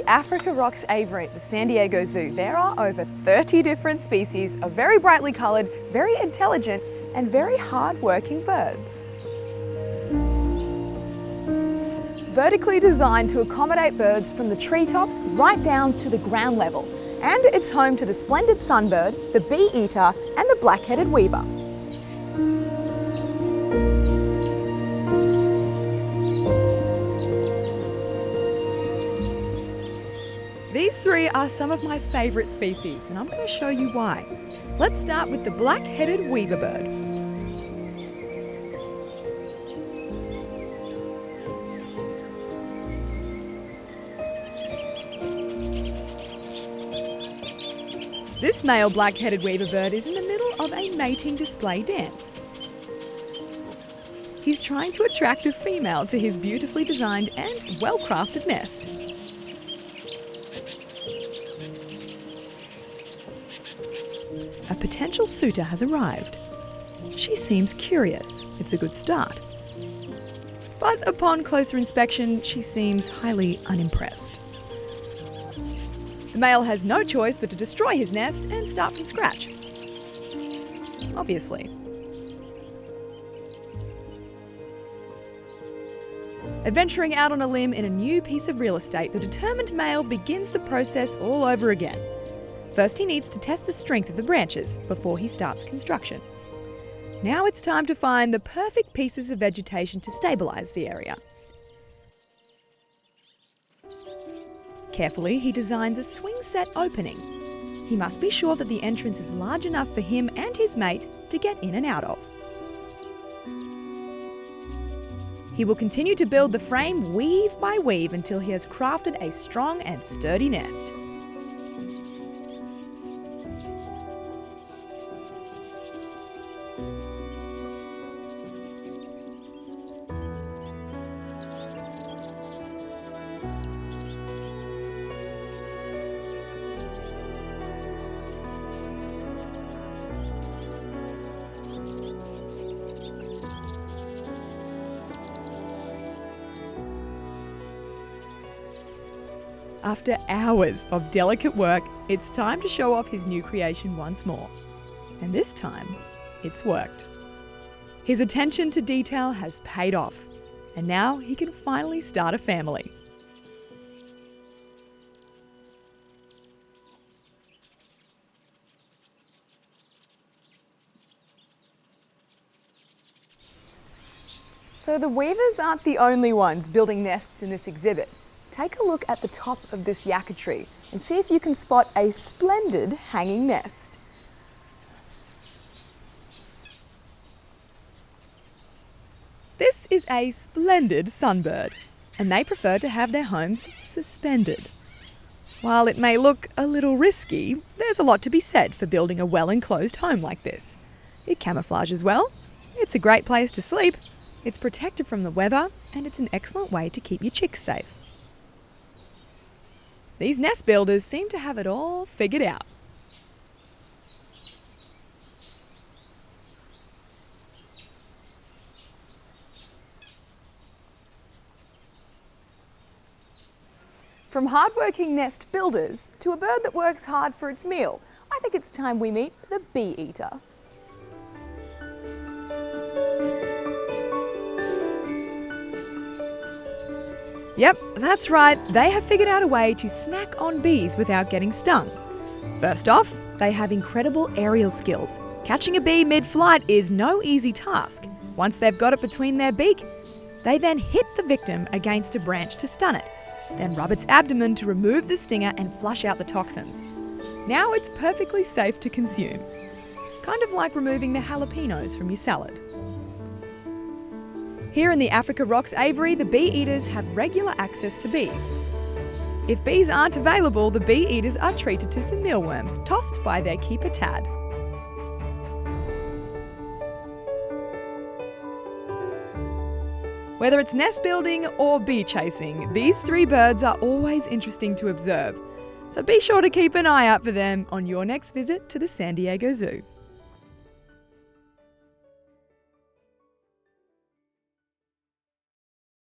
the Africa Rocks Aviary at the San Diego Zoo, there are over 30 different species of very brightly coloured, very intelligent and very hard-working birds. Vertically designed to accommodate birds from the treetops right down to the ground level. And it's home to the Splendid Sunbird, the bee-eater and the Blackheaded weaver. These three are some of my favourite species, and I'm going to show you why. Let's start with the Blackheaded weaver bird. This male Blackheaded weaver bird is in the middle of a mating display dance. He's trying to attract a female to his beautifully designed and well-crafted nest. A potential suitor has arrived. She seems curious. It's a good start. But upon closer inspection, she seems highly unimpressed. The male has no choice but to destroy his nest and start from scratch. Obviously. Adventuring out on a limb in a new piece of real estate, the determined male begins the process all over again. First, he needs to test the strength of the branches before he starts construction. Now it's time to find the perfect pieces of vegetation to stabilise the area. Carefully, he designs a swing set opening. He must be sure that the entrance is large enough for him and his mate to get in and out of. He will continue to build the frame weave by weave until he has crafted a strong and sturdy nest. After hours of delicate work, it's time to show off his new creation once more. And this time, it's worked. His attention to detail has paid off, and now he can finally start a family. So the weavers aren't the only ones building nests in this exhibit. Take a look at the top of this yucca tree and see if you can spot a splendid hanging nest. This is a splendid sunbird, and they prefer to have their homes suspended. While it may look a little risky, there's a lot to be said for building a well-enclosed home like this. It camouflages well, it's a great place to sleep, it's protected from the weather, and it's an excellent way to keep your chicks safe. These nest builders seem to have it all figured out. From hard-working nest builders to a bird that works hard for its meal, I think it's time we meet the bee-eater. Yep, that's right, they have figured out a way to snack on bees without getting stung. First off, they have incredible aerial skills. Catching a bee mid-flight is no easy task. Once they've got it between their beak, they then hit the victim against a branch to stun it, then rub its abdomen to remove the stinger and flush out the toxins. Now it's perfectly safe to consume. Kind of like removing the jalapenos from your salad. Here in the Africa Rocks Aviary, the bee-eaters have regular access to bees. If bees aren't available, the bee-eaters are treated to some mealworms, tossed by their keeper Tad. Whether it's nest building or bee chasing, these three birds are always interesting to observe. So be sure to keep an eye out for them on your next visit to the San Diego Zoo.